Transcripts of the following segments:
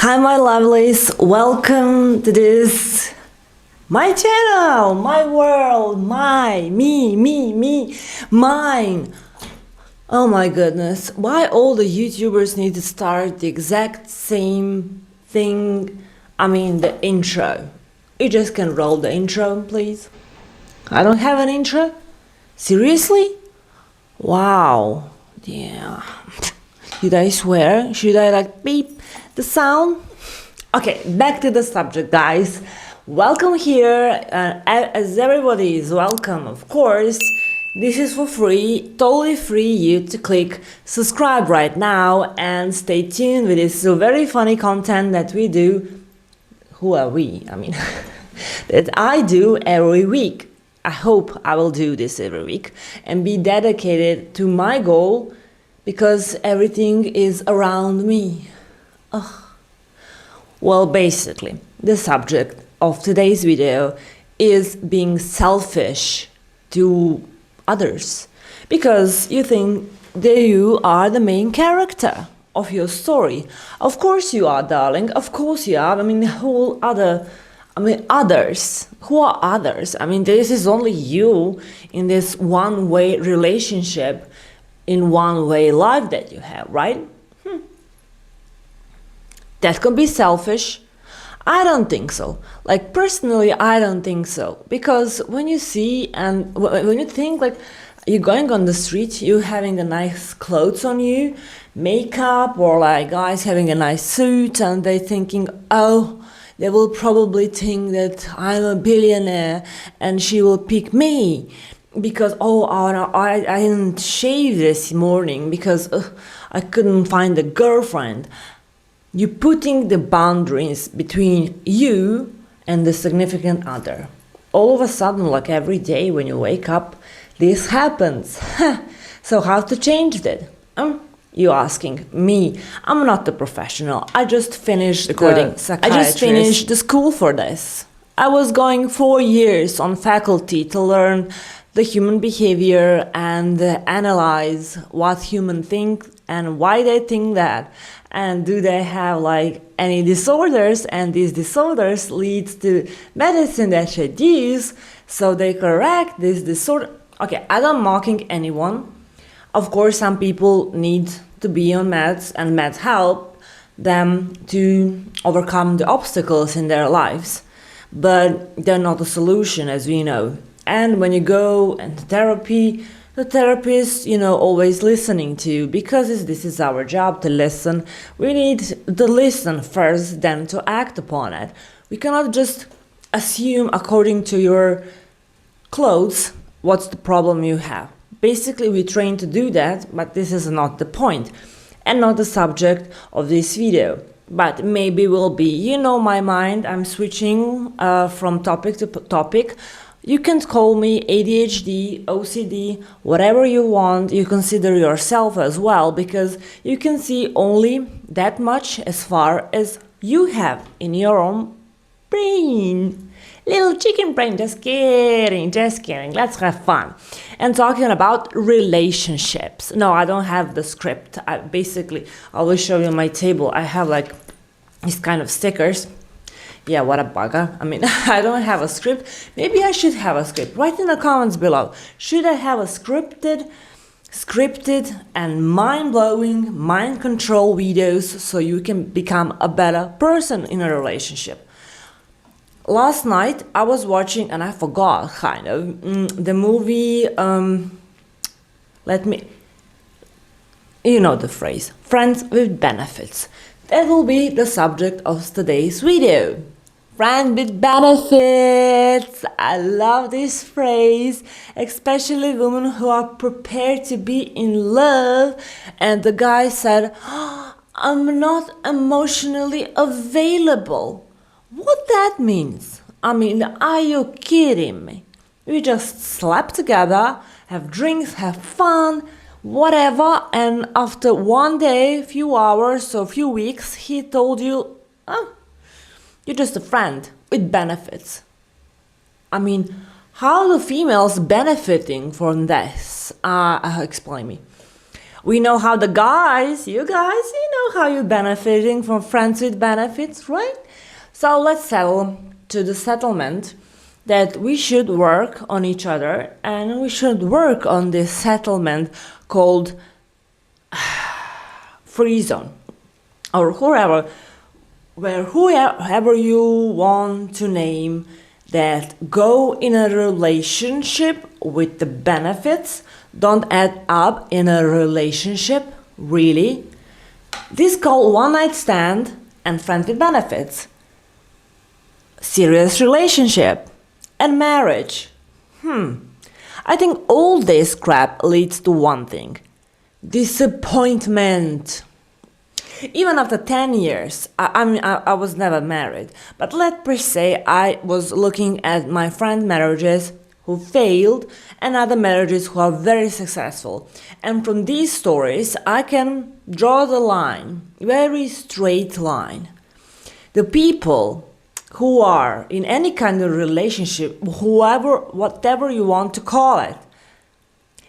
Hi my lovelies, welcome to this my channel, my world, me, mine. Oh my goodness, why all the YouTubers need to start the exact same thing? I mean the intro. You just can roll the intro, please. I don't have an intro? Seriously? Wow. Yeah. Did I swear? Should I beep the sound? Okay, back to the subject, guys. Welcome here. As everybody is welcome, of course. This is for free, totally free. You to click subscribe right now and stay tuned with this very funny content that we do. Who are we? I mean, that I do every week. I hope I will do this every week and be dedicated to my goal because everything is around me. Ugh. Well, basically, the subject of today's video is being selfish to others because you think that you are the main character of your story. Of course you are, darling. Of course you are. I mean, others. Who are others? I mean, this is only you in this one-way relationship, in one-way life that you have, right? That could be selfish. I don't think so. Personally, I don't think so. Because when you see and when you think you're going on the street, you having a nice clothes on you, makeup, or guys having a nice suit, and they thinking, oh, they will probably think that I'm a billionaire and she will pick me because, oh no, I didn't shave this morning because I couldn't find a girlfriend. You're putting the boundaries between you and the significant other. All of a sudden, every day when you wake up, this happens. So how to change that? You asking me. I'm not a professional. I just finished the school for this. I was going 4 years on faculty to learn the human behavior and analyze what humans think and why they think that. And do they have any disorders, and these disorders leads to medicine that should use so they correct this disorder. Okay, I'm not mocking anyone. Of course, some people need to be on meds, and meds help them to overcome the obstacles in their lives. But they're not a solution, as we know. And when you go into therapy, the therapist, always listening to you, because this is our job to listen. We need to listen first, then to act upon it. We cannot just assume according to your clothes what's the problem you have. Basically, we train to do that, but this is not the point and not the subject of this video. But maybe will be, my mind, I'm switching from topic to topic. You can call me ADHD, OCD, whatever you want. You consider yourself as well, because you can see only that much as far as you have in your own brain. Little chicken brain, just kidding, let's have fun. And talking about relationships. No, I don't have the script. I will show you my table. I have these kind of stickers. Yeah, what a bugger. I mean, I don't have a script. Maybe I should have a script. Write in the comments below. Should I have a scripted and mind-blowing, mind control videos so you can become a better person in a relationship? Last night I was watching, and I forgot the movie, you know the phrase, Friends with Benefits. That will be the subject of today's video. Friend with benefits. I love this phrase, especially women who are prepared to be in love. And the guy said, I'm not emotionally available. What that means? I mean, are you kidding me? We just slept together, have drinks, have fun, whatever, and after one day, few hours or few weeks, he told you, you're just a friend with benefits. I mean, how are the females benefiting from this? Explain me. We know how the guys, you guys, you know how you're benefiting from friends with benefits, right? So let's settle to the settlement that we should work on each other, and we should work on this settlement called free zone, or whoever you want to name, that go in a relationship with the benefits don't add up in a relationship, really. This called one night stand and friends with benefits, serious relationship, and marriage. I think all this crap leads to one thing: disappointment. Even after 10 years, I was never married, but let's say I was looking at my friend marriages who failed and other marriages who are very successful. And from these stories, I can draw the line, very straight line. The people who are in any kind of relationship, whatever you want to call it,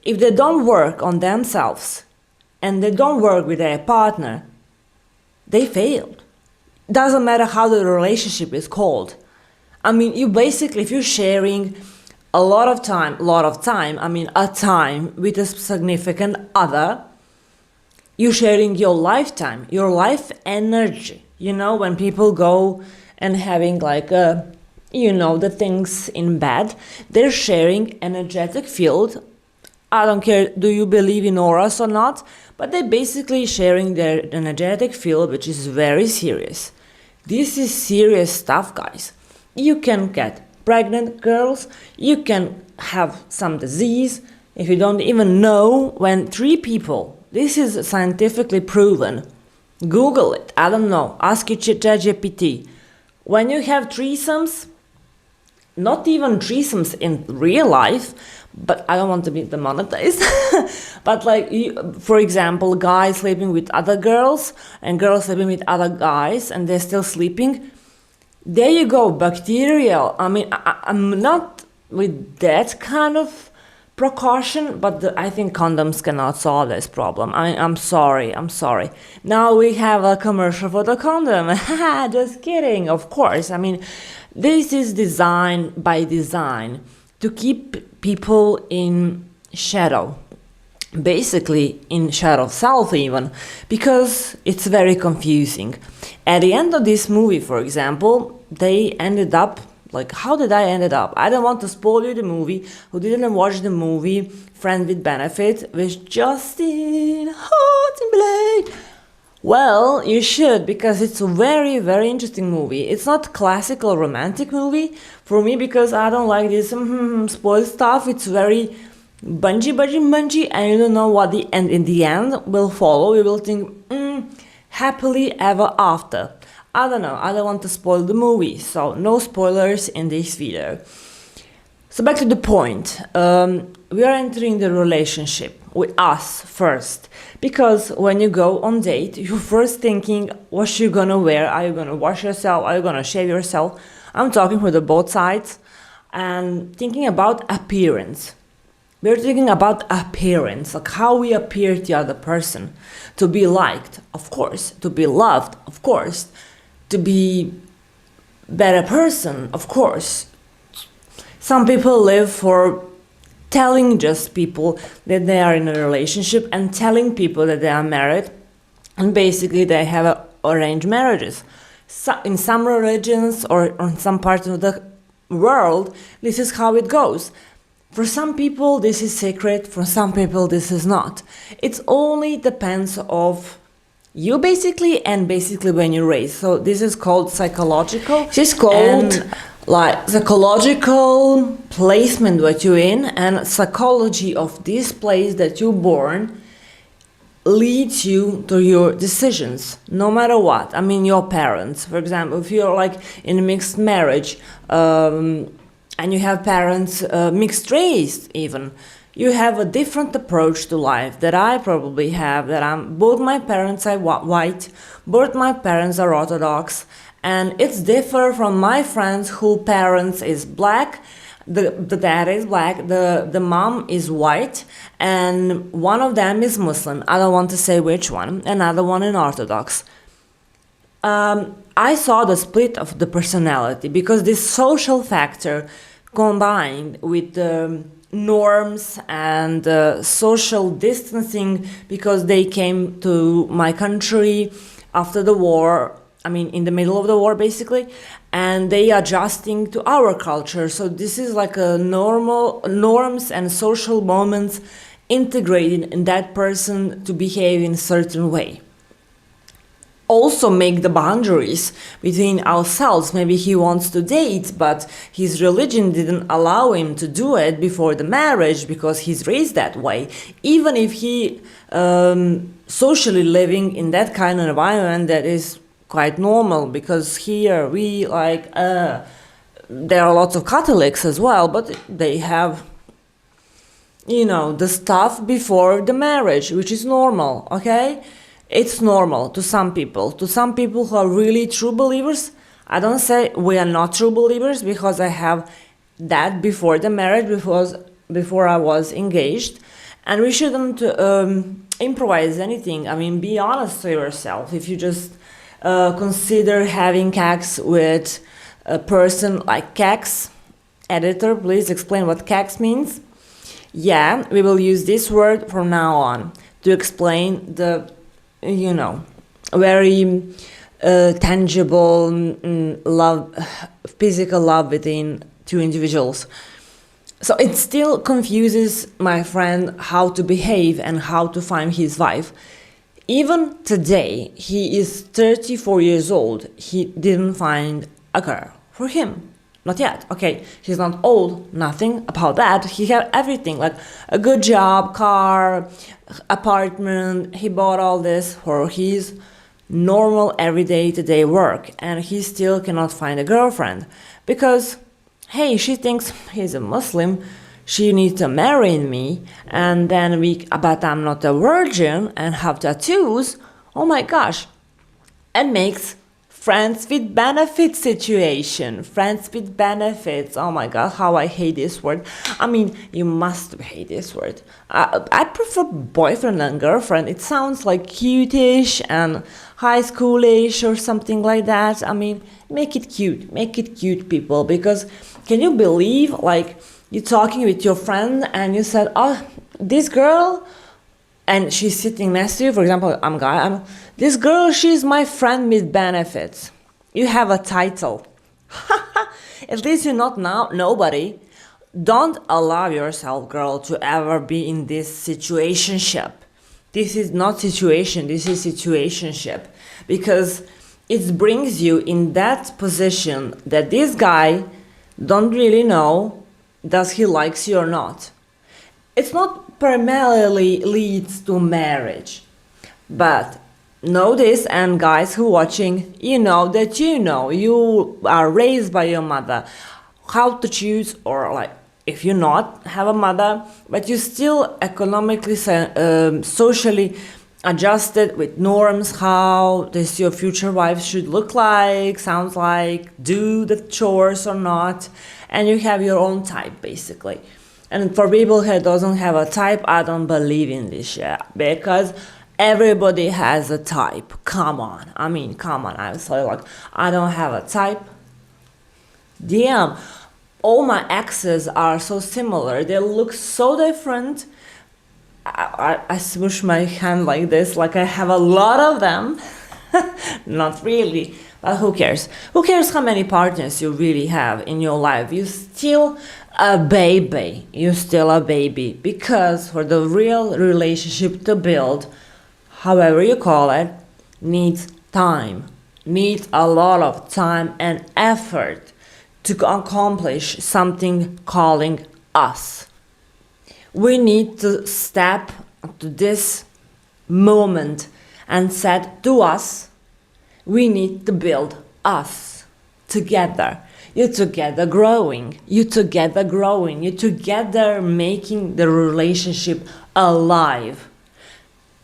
if they don't work on themselves and they don't work with their partner, they failed. Doesn't matter how the relationship is called. I mean, you basically, if you're sharing a time with a significant other, you're sharing your lifetime, your life energy. You know, when people go and having the things in bed, they're sharing energetic field. I don't care, do you believe in auras or not, but they're basically sharing their energetic field, which is very serious. This is serious stuff, guys. You can get pregnant, girls, you can have some disease if you don't even know. When 3 people, this is scientifically proven, Google it, I don't know, ask your ChatGPT. When you have threesomes, not even threesomes in real life, but I don't want to be demonetized, but for example, guys sleeping with other girls and girls sleeping with other guys and they're still sleeping, there you go, bacterial. I mean, I'm not with that kind of precaution, but I think condoms cannot solve this problem. I'm sorry. Now we have a commercial for the condom. Just kidding, of course. I mean, this is designed by design to keep people in shadow, basically in shadow self even, because it's very confusing. At the end of this movie, for example, they ended up how did I ended up? I don't want to spoil you the movie. Who didn't watch the movie Friend with Benefit with Justin Timberlake? Well, you should, because it's a very, very interesting movie. It's not classical romantic movie for me, because I don't like this spoiled stuff. It's very bungee, and you don't know what the end in the end will follow. You will think, happily ever after. I don't know, I don't want to spoil the movie, so no spoilers in this video. So back to the point, we are entering the relationship with us first, because when you go on date, you're first thinking what you're gonna wear. Are you gonna wash yourself? Are you gonna shave yourself? I'm talking for the both sides, and thinking about appearance. We're thinking about appearance, like how we appear to the other person, to be liked, of course, to be loved, of course, to be better person, of course. Some people live for telling just people that they are in a relationship and telling people that they are married, and basically they have arranged marriages. So in some religions or in some parts of the world, this is how it goes. For some people this is sacred, for some people this is not. It only depends of you basically, and basically when you're raised. So this is called psychological. This is called psychological placement what you're in, and psychology of this place that you're born leads you to your decisions, no matter what. I mean, your parents, for example, if you're in a mixed marriage, and you have parents mixed race even, you have a different approach to life that I probably have, both my parents are white, both my parents are Orthodox, and it's different from my friends whose parents is black, The dad is black, the mom is white, and one of them is Muslim. I don't want to say which one. Another one in Orthodox. I saw the split of the personality because this social factor combined with the norms and social distancing because they came to my country after the war, I mean, in the middle of the war, basically, and they adjusting to our culture. So this is like a normal norms and social moments integrated in that person to behave in a certain way. Also make the boundaries between ourselves. Maybe he wants to date, but his religion didn't allow him to do it before the marriage because he's raised that way. Even if he socially living in that kind of environment that is quite normal, because here we like there are lots of Catholics as well, but they have, you know, the stuff before the marriage, which is normal, okay? It's normal to some people. To some people who are really true believers, I don't say we are not true believers because I have that before the marriage, before I was engaged. And we shouldn't improvise anything. I mean, be honest to yourself. If you just consider having sex with a person like Cax, editor, please explain what Cax means. Yeah, we will use this word from now on to explain the, you know, very tangible love, physical love between two individuals. So it still confuses my friend how to behave and how to find his wife. Even today, he is 34 years old. He didn't find a girl for him. Not yet. Okay, he's not old, nothing about that. He had everything, like a good job, car, apartment. He bought all this for his normal everyday today work, and he still cannot find a girlfriend because, hey, she thinks he's a Muslim. She needs to marry me, and then but I'm not a virgin and have tattoos. Oh my gosh, and makes friends with benefits situation. Friends with benefits. Oh my god, how I hate this word. I mean, you must hate this word. I prefer boyfriend and girlfriend. It sounds like cute-ish and high schoolish or something like that. I mean, make it cute. Make it cute, people. Because can you believe, like, you're talking with your friend and you said, oh, this girl, and she's sitting next to you, for example, this girl, she's my friend with benefits. You have a title. At least you're not now nobody. Don't allow yourself, girl, to ever be in this situationship. This is not situation, this is situationship. Because it brings you in that position that this guy don't really know does he likes you or not. It's not primarily leads to marriage, but know this, and guys who watching, you know that you are raised by your mother how to choose, or like if you not have a mother but you still economically socially adjusted with norms how this your future wife should look like, sounds like, do the chores or not, and you have your own type basically. And for people who doesn't have a type, I don't believe in this shit, because everybody has a type. Come on. I mean, come on. I was like, I don't have a type. Damn. All my exes are so similar. They look so different. I swoosh my hand like this, like I have a lot of them. Not really. But who cares? Who cares how many partners you really have in your life? You still a baby. You're still a baby. Because for the real relationship to build, however you call it, needs time. Needs a lot of time and effort to accomplish something calling us. We need to step to this moment and said to us, we need to build us together. You together growing. You together growing. You together making the relationship alive.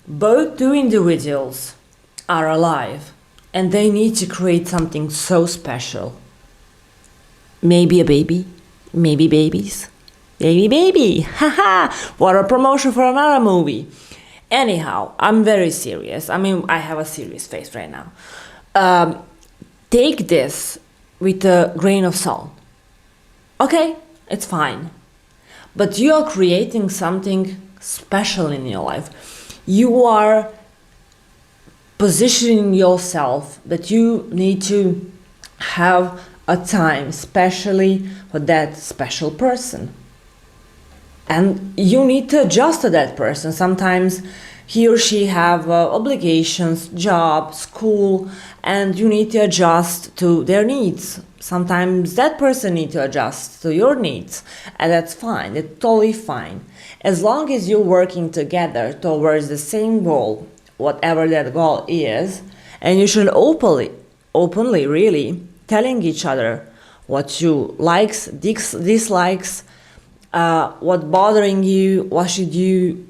Both two individuals are alive and they need to create something so special. Maybe a baby, Maybe babies. Baby, baby. Haha. What a promotion for another movie. Anyhow, I'm very serious. I mean, I have a serious face right now. Take this with a grain of salt. Okay, it's fine. But you are creating something special in your life. You are positioning yourself that you need to have a time specially for that special person. And you need to adjust to that person. Sometimes he or she have obligations, job, school, and you need to adjust to their needs. Sometimes that person needs to adjust to your needs, and that's fine. It's totally fine. As long as you're working together towards the same goal, whatever that goal is, and you should openly really telling each other what you likes, dislikes, what bothering you, what should you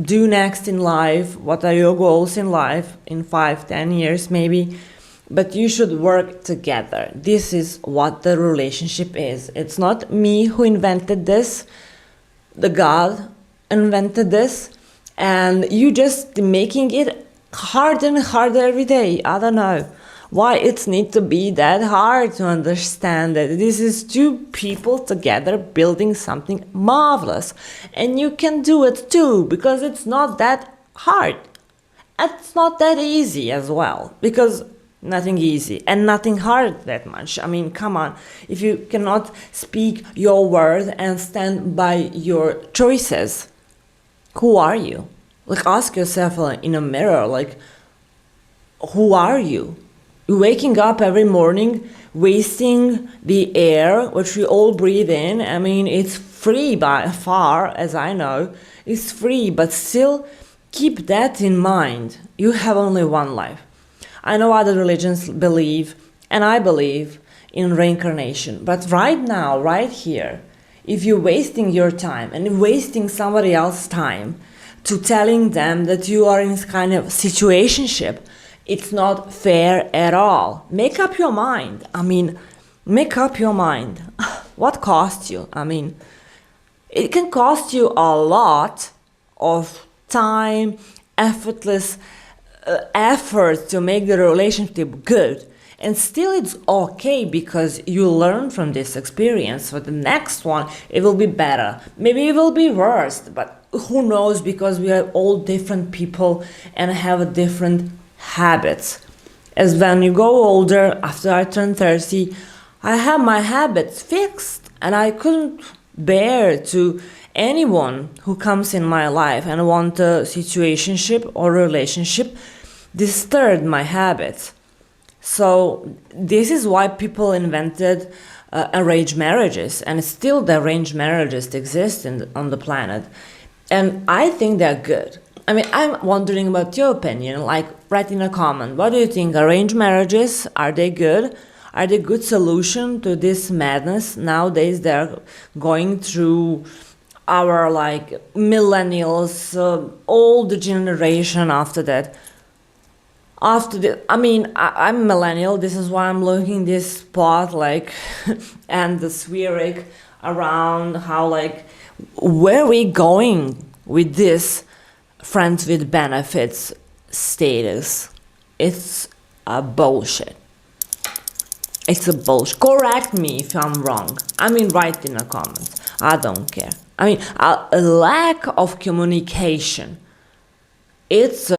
do next in life, what are your goals in life in 5-10 years maybe, but you should work together. This is what the relationship is. It's not me who invented this, the God invented this, and you just making it harder and harder every day. I don't know why it needs to be that hard to understand that this is two people together building something marvelous, and you can do it too, because it's not that hard. It's not that easy as well, because nothing easy and nothing hard that much. I mean, come on, if you cannot speak your word and stand by your choices, who are you? Like, ask yourself in a mirror, like, who are you? You're waking up every morning, wasting the air which we all breathe in. I mean, it's free by far, as I know. It's free, but still keep that in mind. You have only one life. I know other religions believe, and I believe, in reincarnation. But right now, right here, if you're wasting your time and wasting somebody else's time to telling them that you are in kind of situationship, it's not fair at all. Make up your mind. I mean, make up your mind. What costs you? I mean, it can cost you a lot of time, effortless effort to make the relationship good. And still it's okay because you learn from this experience. For the next one, it will be better. Maybe it will be worse, but who knows, because we are all different people and have different habits. As when you go older, after I turned 30, I have my habits fixed, and I couldn't bear to anyone who comes in my life and want a situationship or relationship disturb my habits. So this is why people invented arranged marriages, and still the arranged marriages exist on the planet, and I think they're good. I mean, I'm wondering about your opinion, like, write in a comment. What do you think? Arranged marriages, are they good? Are they a good solution to this madness? Nowadays, they're going through our, like, millennials, old generation after that. I'm millennial, this is why I'm looking this plot, like, and the spheric around how, like, where we going with this friends with benefits status. It's a bullshit. It's a bullshit. Correct me if I'm wrong. I mean, write in the comments. I don't care. I mean, a lack of communication. It's